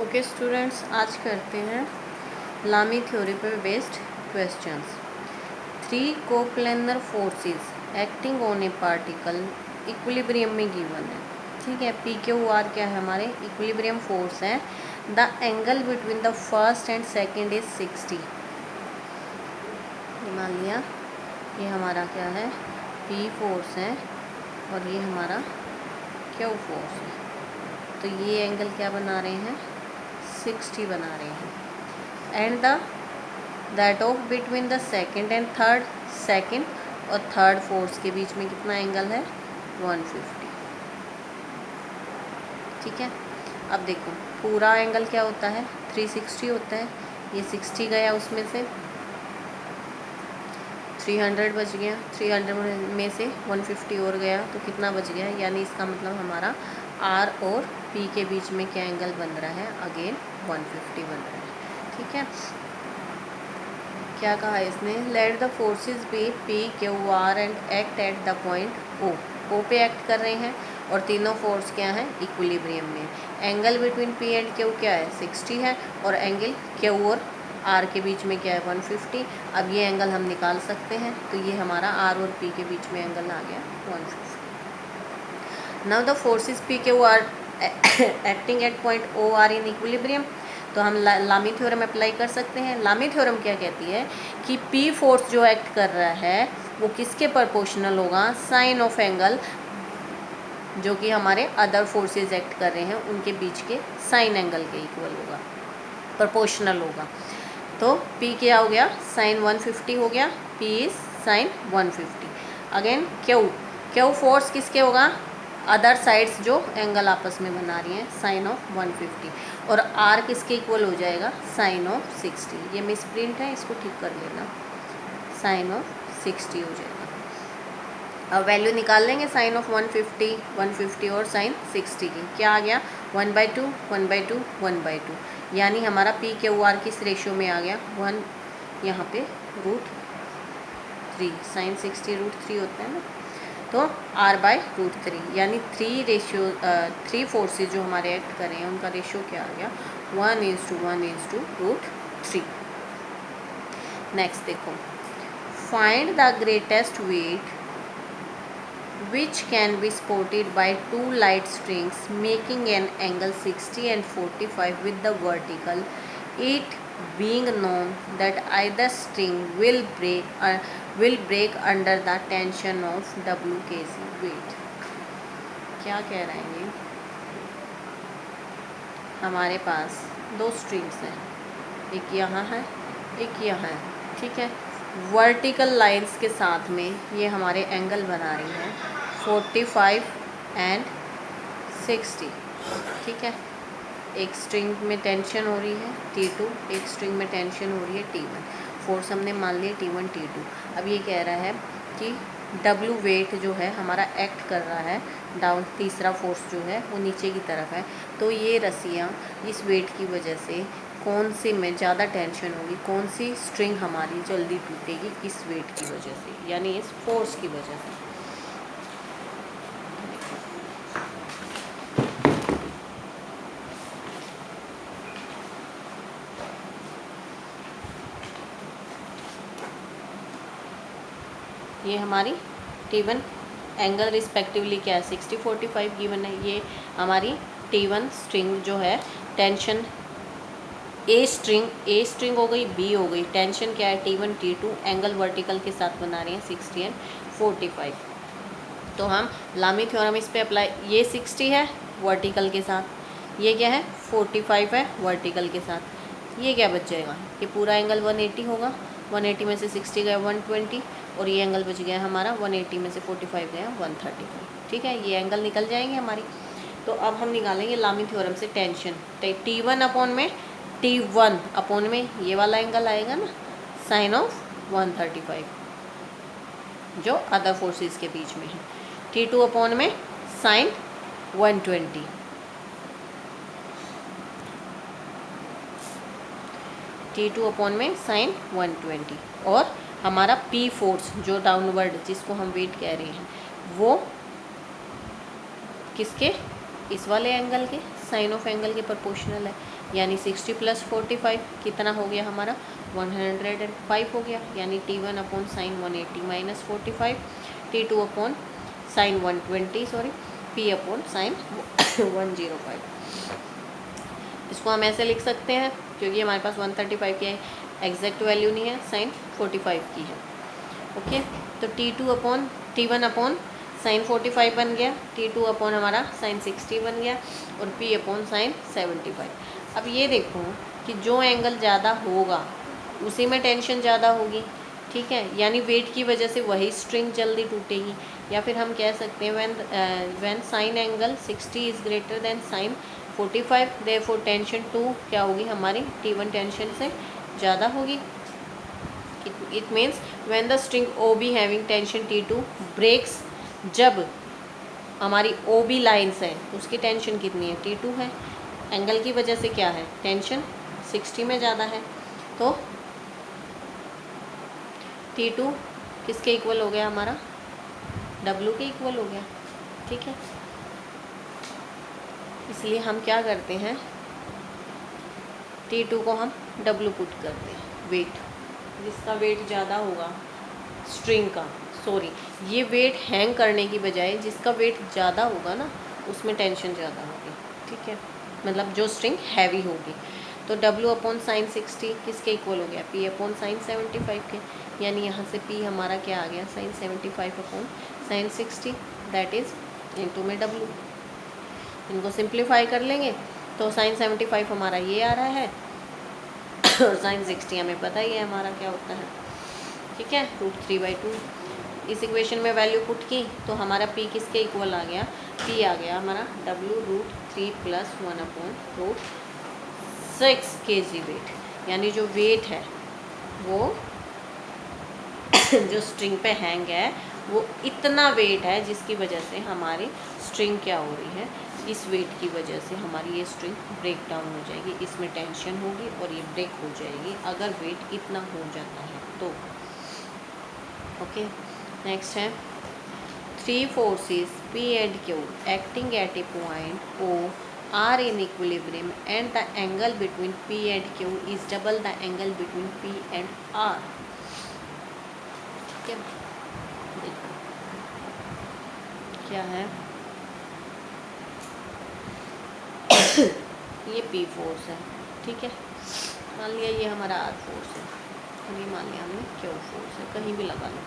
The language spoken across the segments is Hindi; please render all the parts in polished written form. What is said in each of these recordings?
ओके स्टूडेंट्स, आज करते हैं लामी थ्योरी पर based questions. 3 coplanar forces acting on A particle equilibrium में गिवन है। ठीक है, पी क्यू आर क्या है, हमारे इक्विलिब्रियम फोर्स है। The angle between the first and second is 60। मान लिया ये हमारा क्या है, पी फोर्स है और ये हमारा क्यू फोर्स है। तो ये एंगल क्या बना रहे हैं, 60 बना रहे हैं। And that of between the second and third, second और थर्ड फोर्स के बीच में कितना एंगल है, 150। ठीक है, अब देखो पूरा एंगल क्या होता है, 360 होता है। ये 60 गया, उसमें से 300 बच गया, 300 में से 150 और गया तो कितना बच गया, यानी इसका मतलब हमारा आर और पी के बीच में क्या एंगल बन रहा है, अगेन 150 बन रहा है। ठीक है, क्या कहा इसने, let the forces be P Q R and act at the point O पे एक्ट कर रहे हैं और तीनों फोर्स क्या हैं, इक्विलिब्रियम में। Angle between P and Q क्या है, 60 है और एंगल क्यू और आर के बीच में क्या है, 150। अब ये एंगल हम निकाल सकते हैं, तो ये हमारा आर और पी के बीच में एंगल आ गया 150। Now the forces P Q R acting at point O are in equilibrium. तो हम लामी थ्योरम अप्लाई कर सकते हैं। लामी थ्योरम क्या कहती है कि पी फोर्स जो एक्ट कर रहा है वो किसके प्रोपोर्शनल होगा, साइन ऑफ एंगल जो कि हमारे अदर फोर्सेस एक्ट कर रहे हैं उनके बीच के साइन एंगल के इक्वल होगा, प्रोपोर्शनल होगा। तो P क्या हो गया, साइन 150 हो गया, P is sine 150। Again Q force किसके होगा, अदर साइड्स जो एंगल आपस में बना रही हैं, साइन ऑफ 150। और R किसके इक्वल हो जाएगा, साइन ऑफ 60। ये मिस प्रिंट है, इसको ठीक कर लेना, साइन ऑफ 60 हो जाएगा। अब वैल्यू निकाल लेंगे साइन ऑफ 150, 150 और साइन 60 की, क्या आ गया, 1/2, 1/2, 1/2। यानी हमारा पी क्यू आर किस रेशियो में आ गया, 1 यहाँ पे √3, साइन 60 √3 होता है ना, तो R/√3 यानी 3 फोर्सेज जो हमारे एक्ट कर रहे हैं उनका रेशियो क्या आ गया, 1:1:√3। नेक्स्ट देखो, find the greatest weight which can be supported by 2 light strings making an angle 60 and 45 with the vertical, it being known that either string will break under the tension of W kg weight। क्या कह रहे हैं ये, हमारे पास 2 स्ट्रिंग्स हैं, एक यहाँ है एक यहाँ है। ठीक है, वर्टिकल लाइंस के साथ में ये हमारे एंगल बना रही हैं 45 एंड 60। ठीक है, एक स्ट्रिंग में टेंशन हो रही है T2, एक स्ट्रिंग में टेंशन हो रही है T1। फोर्स हमने मान लिया T1 T2। अब ये कह रहा है कि W वेट जो है हमारा एक्ट कर रहा है डाउन, तीसरा फोर्स जो है वो नीचे की तरफ है। तो ये रस्सियाँ इस वेट की वजह से कौन सी में ज़्यादा टेंशन होगी, कौन सी स्ट्रिंग हमारी जल्दी टूटेगी, किस वेट की वजह से, यानी इस फोर्स की वजह से। ये हमारी T1 एंगल रिस्पेक्टिवली क्या है, 60 45 गिवन है। ये हमारी T1 स्ट्रिंग जो है टेंशन ए स्ट्रिंग हो गई, बी हो गई, टेंशन क्या है T1 T2, एंगल वर्टिकल के साथ बना रहे हैं 60 एंड 45। तो हम लामी थ्योरम इस पे अप्लाई, ये 60 है वर्टिकल के साथ, ये क्या है 45 है वर्टिकल के साथ, ये क्या बच जाएगा, ये पूरा एंगल 180 होगा, 180 में से 60 गया 120 और ये एंगल बच गया हमारा 180 में से 45 गया 135। ठीक है, ये एंगल निकल जाएंगे हमारी। तो अब हम निकालेंगे लामी थ्योरम से टेंशन, T1 अपॉन में T1 अपॉन में ये वाला एंगल आएगा ना, साइन ऑफ 135 जो अदर फोर्सेस के बीच में है, T2 अपॉन में साइन 120, T2 अपॉन में साइन 120 और हमारा P फोर्स जो डाउनवर्ड जिसको हम वेट कह रहे हैं वो किसके, इस वाले एंगल के साइन ऑफ एंगल के प्रोपोर्शनल है, यानी 60 प्लस 45 कितना हो गया हमारा 105 हो गया, यानी T1 upon sine 180 minus 45, T2 upon sine 120 sorry, P upon sine 105। इसको हम ऐसे लिख सकते हैं क्योंकि हमारे पास 135 की एग्जैक्ट वैल्यू नहीं है, साइन 45 की है। ओके, तो T1 अपॉन साइन 45 बन गया, T2 अपॉन हमारा साइन 60 बन गया और P अपॉन साइन 75। अब ये देखो कि जो एंगल ज़्यादा होगा उसी में टेंशन ज़्यादा होगी, ठीक है, यानी वेट की वजह से वही स्ट्रिंग जल्दी टूटेगी। या फिर हम कह सकते हैं when sine angle 60 is greater than sine 45 therefore tension 2 क्या होगी हमारी T1 टेंशन से ज़्यादा होगी। It means when the string OB having tension T2 breaks, जब हमारी OB लाइन्स है उसकी टेंशन कितनी है T2 है, एंगल की वजह से क्या है टेंशन 60 में ज़्यादा है, तो T2 किसके इक्वल हो गया हमारा W के इक्वल हो गया, ठीक है। इसलिए हम क्या करते हैं T2 को हम W पुट करते हैं, वेट जिसका वेट ज़्यादा होगा स्ट्रिंग का, सॉरी ये वेट हैंग करने की बजाय जिसका वेट ज़्यादा होगा ना उसमें टेंशन ज़्यादा होगी, ठीक है, मतलब जो स्ट्रिंग हैवी होगी। तो W अपॉन साइन 60 किसके इक्वल हो गया P अपॉन साइन 75 के, यानी यहाँ से P हमारा क्या आ गया sine 75 upon sine 60 that is into में W। इनको सिंप्लीफाई कर लेंगे तो साइन 75 हमारा ये आ रहा है और साइन 60 हमें पता ही है हमारा क्या होता है, ठीक है, √3/2। इस इक्वेशन में वैल्यू पुट की तो हमारा P किसके इक्वल आ गया, P आ गया हमारा W √3 + 1/√6 kg वेट, यानी जो वेट है वो जो स्ट्रिंग पे हैंग है वो इतना वेट है जिसकी वजह से हमारी स्ट्रिंग क्या हो रही है, इस वेट की वजह से हमारी ये स्ट्रिंग ब्रेक डाउन हो जाएगी, इसमें टेंशन होगी और ये ब्रेक हो जाएगी अगर वेट इतना हो जाता है तो। ओके, नेक्स्ट है 3 forces P and Q acting at a point O are in equilibrium and the angle between P and Q is double the angle between P and R। ठीक है, देखो क्या है ये P फोर्स है, ठीक है, मान लिया ये हमारा R फोर्स है, ये मान लिया हमने Q फोर्स है, कहीं भी लगा लो।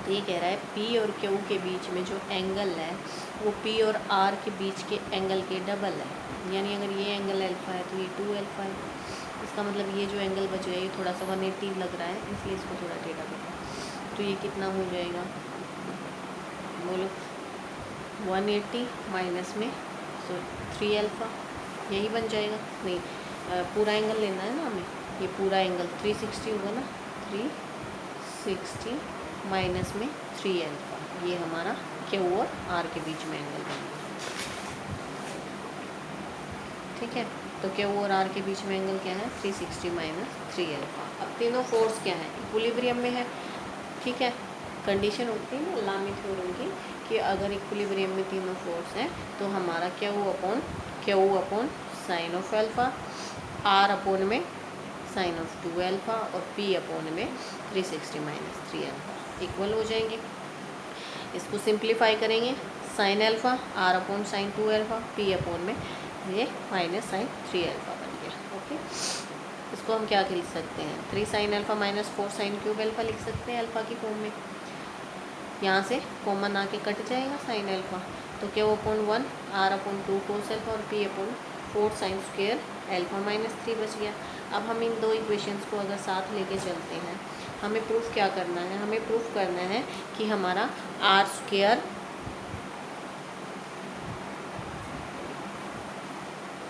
तो ये कह रहा है P और Q के बीच में जो एंगल है वो P और R के बीच के एंगल के डबल है, यानी अगर ये एंगल अल्फ़ा है तो ये 2 अल्फ़ा है। इसका मतलब ये जो एंगल बच गया ये थोड़ा सा 180 लग रहा है, इसलिए इसको थोड़ा टेढ़ा करो, तो ये कितना हो जाएगा बोलो 180 माइनस में 3 अल्फ़ा, यही बन जाएगा। नहीं, पूरा एंगल लेना है ना हमें, ये पूरा एंगल 360 होगा ना, 360 माइनस में 3 अल्फ़ा, ये हमारा Q और R के बीच में एंगल बन गया, ठीक है। तो Q और R के बीच में एंगल क्या है 360 माइनस 3 अल्फ़ा। अब तीनों फोर्स क्या है इक्विलिब्रियम में है, ठीक है। कंडीशन होती है ना लामी थ्योरम की कि अगर इक्विलिब्रियम में तीनों फोर्स हैं तो हमारा Q upon sine of alpha, R upon में साइन ऑफ 2 अल्फ़ा और P अपॉन में 360 माइनस 3 अल्फ़ा इक्वल हो जाएंगे। इसको सिंप्लीफाई करेंगे, sine alpha R upon sine 2 alpha, P upon में ये माइनस साइन 3 अल्फ़ा बन गया। ओके, इसको हम क्या लिख सकते हैं 3 sine alpha minus 4 sine cube alpha लिख सकते हैं अल्फ़ा की फॉर्म में। यहाँ से कॉमन आके कट जाएगा साइन अल्फ़ा, तो Q upon 1 R upon 2 cos alpha और P upon 4 sine square alpha minus 3 बच गया। अब हम इन दो इक्वेशंस को अगर साथ लेके चलते हैं, हमें प्रूफ क्या करना है, हमें प्रूफ करना है कि हमारा R स्क्वेयर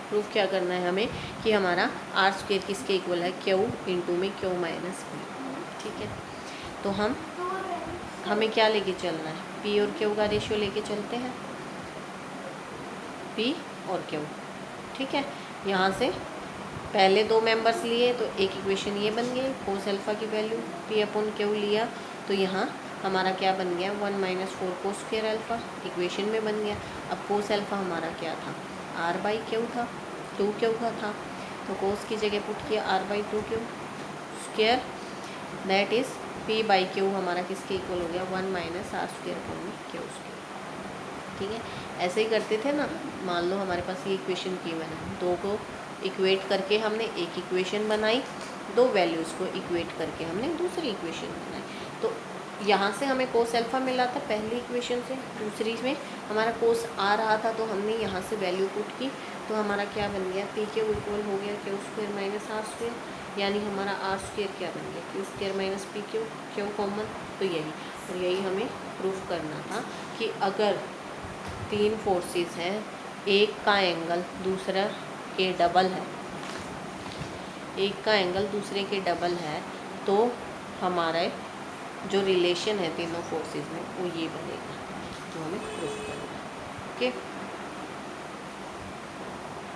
प्रूफ क्या करना है हमें कि हमारा R स्क्वेयर किसके इक्वल है Q इंटू में Q माइनस P, ठीक है। तो हमें क्या लेके चलना है P और Q का रेशियो लेके चलते हैं, P और Q, ठीक है। यहाँ से पहले दो मेंबर्स लिए तो एक इक्वेशन ये बन गई कोस अल्फ़ा की वैल्यू, P अपॉन Q लिया तो यहाँ हमारा क्या बन गया 1 minus 4 cos square alpha equation में बन गया। अब कोस अल्फ़ा हमारा क्या था r/q था, 2q का था, तो कोस की जगह पुट किया r/2q square, that is p/q हमारा किसके इक्वल हो गया 1 - r²/q²। ठीक है, ऐसे ही करते थे ना। मान लो हमारे पास ये इक्वेशन गिवन है, दो को इक्वेट करके हमने एक इक्वेशन बनाई, दो वैल्यूज़ को इक्वेट करके हमने दूसरी इक्वेशन बनाई। तो यहाँ से हमें कोस अल्फ़ा मिला था पहली इक्वेशन से, दूसरी में हमारा कोस आ रहा था, तो हमने यहाँ से वैल्यू पुट की, तो हमारा क्या बन गया p/q इक्वल हो गया q² - r², यानी हमारा r² क्या बन गया q² - p/q, q कॉमन। तो यही, और यही हमें प्रूफ करना था कि अगर तीन फोर्सेस हैं, एक का एंगल दूसरा के डबल है, एक का एंगल दूसरे के डबल है, तो हमारे जो रिलेशन है तीनों फोर्सेस में वो ये बनेगा, तो हमें प्रूफ करना है। ओके।